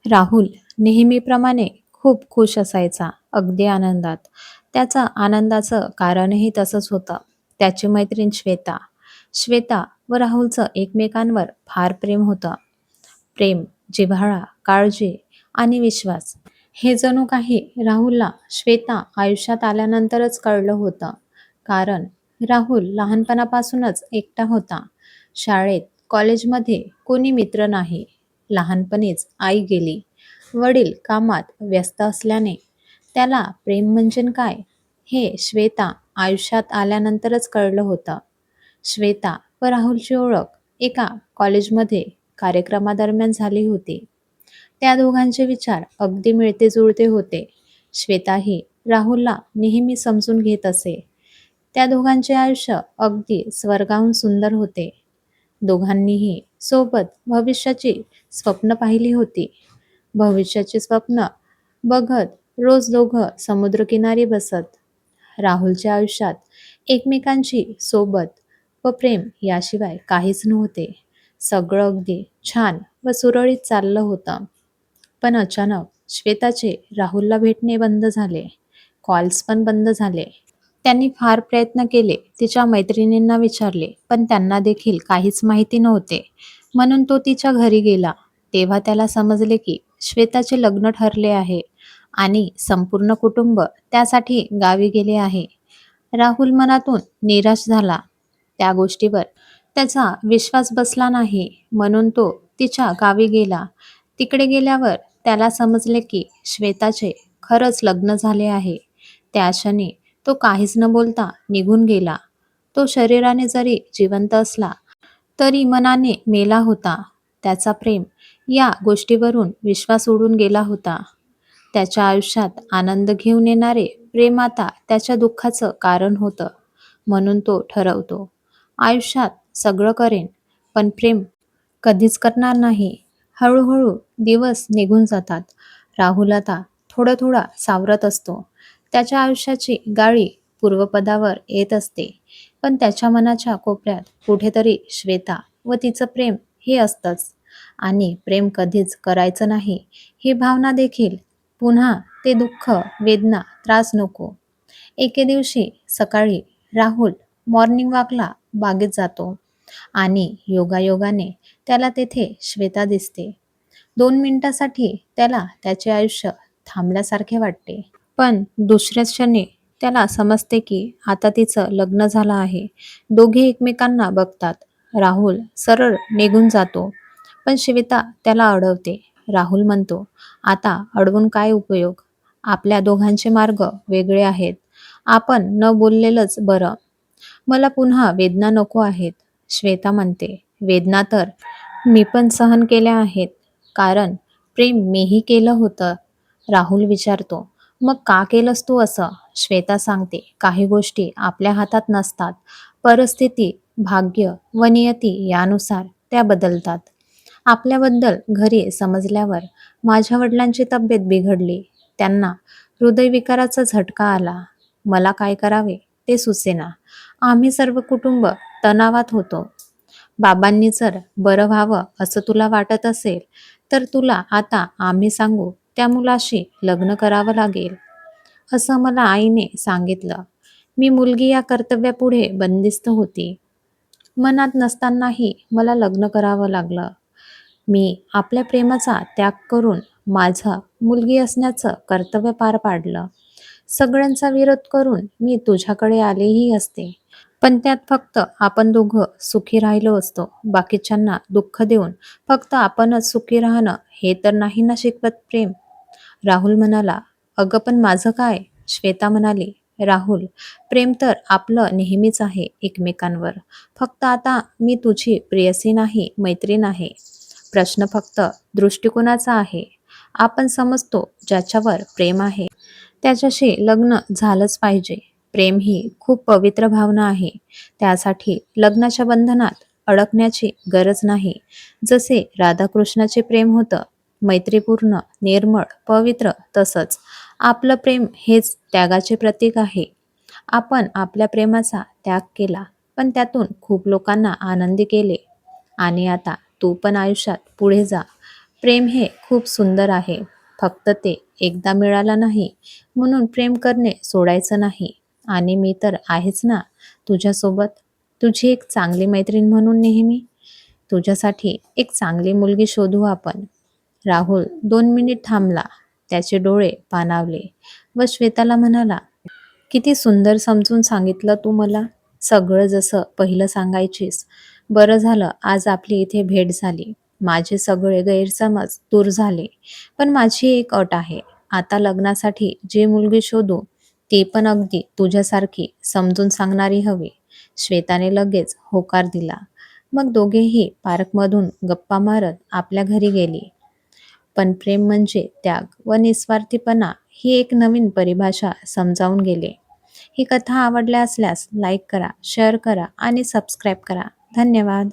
राहुल नेहमीप्रमाणे खूप खुश असायचा, अगदी आनंदात. त्याचं आनंदाचं कारणही तसंच होतं. त्याची मैत्रीण श्वेता. श्वेता व राहुलचं एकमेकांवर फार प्रेम होतं. प्रेम, जिव्हाळा, काळजी आणि विश्वास हे जणू काही राहुलला श्वेता आयुष्यात आल्यानंतरच कळलं होतं. कारण राहुल लहानपणापासूनच एकटा होता. शाळेत, कॉलेजमध्ये कोणी मित्र नाही. लहानपणीच आई गेली. वडील कामात व्यस्त असल्याने त्याला प्रेम म्हणजे काय हे श्वेता आयुष्यात आल्यानंतरच कळलं होतं. श्वेता व राहुलची ओळख एका कॉलेजमध्ये कार्यक्रमादरम्यान झाली होती. त्या दोघांचे विचार अगदी मिळते जुळते होते. श्वेताही राहुलला नेहमी समजून घेत असे. त्या दोघांचे आयुष्य अगदी स्वर्गाहून सुंदर होते. दोघांनीही सोबत भविष्याची स्वप्न पाहिली होती. भविष्याची स्वप्न बघत रोज दोघं समुद्रकिनारी बसत. राहुलच्या आयुष्यात एकमेकांची सोबत व प्रेम याशिवाय काहीच नव्हते. सगळं अगदी छान व सुरळीत चाललं होतं. पण अचानक श्वेताचे राहुलला भेटणे बंद झाले. कॉल्स पण बंद झाले. त्यांनी फार प्रयत्न केले, तिच्या मैत्रिणींना विचारले, पण त्यांना देखील काहीच माहिती नव्हते. म्हणून तो तिच्या घरी गेला. तेव्हा त्याला समजले की श्वेताचे लग्न ठरले आहे आणि संपूर्ण कुटुंब त्यासाठी गावी गेले आहे. राहुल मनातून निराश झाला. त्या गोष्टीवर त्याचा विश्वास बसला नाही, म्हणून तो तिच्या गावी गेला. तिकडे गेल्यावर त्याला समजले की श्वेताचे खरंच लग्न झाले आहे. त्या क्षणी तो काहीच न बोलता निघून गेला. तो शरीराने जरी जिवंत असला तरी मनाने मेला होता. त्याचा प्रेम या गोष्टीवरून विश्वास उडून गेला होता. त्याच्या आयुष्यात आनंद घेऊन येणारे प्रेम आता त्याच्या दुःखाचं कारण होतं. म्हणून तो ठरवतो, आयुष्यात सगळं करेन, पण प्रेम कधीच करणार नाही. हळूहळू दिवस निघून जातात. राहुल आता थोडं थोडा सावरत असतो. त्याच्या आयुष्याची गाडी पूर्वपदावर येत असते. पण त्याच्या मनाच्या कोपऱ्यात कुठेतरी श्वेता व तिचं प्रेम हे असतंच. आणि प्रेम कधीच करायचं नाही ही भावना देखील. पुन्हा ते दुःख, वेदना, त्रास नको. एके दिवशी सकाळी राहुल मॉर्निंग वॉकला बागेत जातो आणि योगायोगाने त्याला तेथे श्वेता दिसते. 2 मिनिटासाठी त्याला त्याचे आयुष्य थांबल्यासारखे वाटते. पण दुसऱ्याच क्षणी त्याला समजते की आता तिचं लग्न झालं आहे. दोघे एकमेकांना बघतात. राहुल सरळ निघून जातो, पण श्वेता त्याला अडवते. राहुल म्हणतो, आता अडवून काय उपयोग? आपल्या दोघांचे मार्ग वेगळे आहेत. आपण न बोललेलंच बरं. मला पुन्हा वेदना नको आहेत. श्वेता म्हणते, वेदना तर मी पण सहन केल्या आहेत. कारण प्रेम मीही केलं होतं. राहुल विचारतो, मग का केलंस तू असं? श्वेता सांगते, काही गोष्टी आपल्या हातात नसतात. परिस्थिती, भाग्य व नियती यानुसार त्या बदलतात. आपल्याबद्दल घरी समजल्यावर माझ्या वडिलांची तब्येत बिघडली. त्यांना हृदयविकाराचा झटका आला. मला काय करावे ते सुचेना. आम्ही सर्व कुटुंब तणावात होतो. बाबांनी जर बरं व्हावं असं तुला वाटत असेल तर तुला आता आम्ही सांगू त्या मुलाशी लग्न करावं लागेल, असं मला आईने सांगितलं. मी मुलगी या कर्तव्यापुढे बंदिस्त होती. मनात नसतानाही मला लग्न करावं लागलं. मी आपल्या प्रेमाचा त्याग करून माझं मुलगी असण्याचं कर्तव्य पार पाडलं. सगळ्यांचा विरोध करून मी तुझ्याकडे आलेही असते. पण त्यात फक्त आपण दोघं सुखी राहिलो असतो. बाकीच्यांना दुःख देऊन फक्त आपणच सुखी राहणं हे तर नाही ना शिकवत प्रेम. राहुल म्हणाला, अगं पण माझं काय? श्वेता म्हणाली, राहुल, प्रेम तर आपलं नेहमीच आहे एकमेकांवर. फक्त आता मी तुझी प्रेयसी नाही, मैत्रीण आहे. प्रश्न फक्त दृष्टिकोनाचा आहे. आपण समजतो ज्याच्यावर प्रेम आहे त्याच्याशी लग्न झालंच पाहिजे. प्रेम ही खूप पवित्र भावना आहे. त्यासाठी लग्नाच्या बंधनात अडकण्याची गरज नाही. जसे राधाकृष्णाचे प्रेम होतं, मैत्रीपूर्ण, निर्मळ, पवित्र, तसंच आपलं प्रेम हेच त्यागाचे प्रतीक आहे. आपण आपल्या प्रेमाचा त्याग केला, पण त्यातून खूप लोकांना आनंदी केले. आणि आता तू पण आयुष्यात पुढे जा. प्रेम हे खूप सुंदर आहे. फक्त ते एकदा मिळालं नाही म्हणून प्रेम करणे सोडायचं नाही. आणि मी तर आहेच ना तुझ्यासोबत. तुझी एक चांगली मैत्रीण म्हणून नेहमी. तुझ्यासाठी एक चांगली मुलगी शोधू आपण. राहुल 2 मिनिट थांबला. त्याचे डोळे पाणावले व श्वेताला म्हणाला, किती सुंदर समजून सांगितलं तू मला. सगळं जसं पहिलं सांगायचीस. बरं झालं आज आपली इथे भेट झाली. माझे सगळे गैरसमज दूर झाले. पण माझी एक अट आहे. आता लग्नासाठी जी मुलगी शोधू ती पण अगदी तुझ्यासारखी समजून सांगणारी हवी. श्वेताने लगेच होकार दिला. मग दोघेही पार्कमधून गप्पा मारत आपल्या घरी गेली. पण प्रेम म्हणजे त्याग व निस्वार्थीपणा ही एक नवीन परिभाषा समजावून गेले. ही कथा आवडल्या असल्यास लाईक करा, शेअर करा आणि सबस्क्राईब करा. धन्यवाद.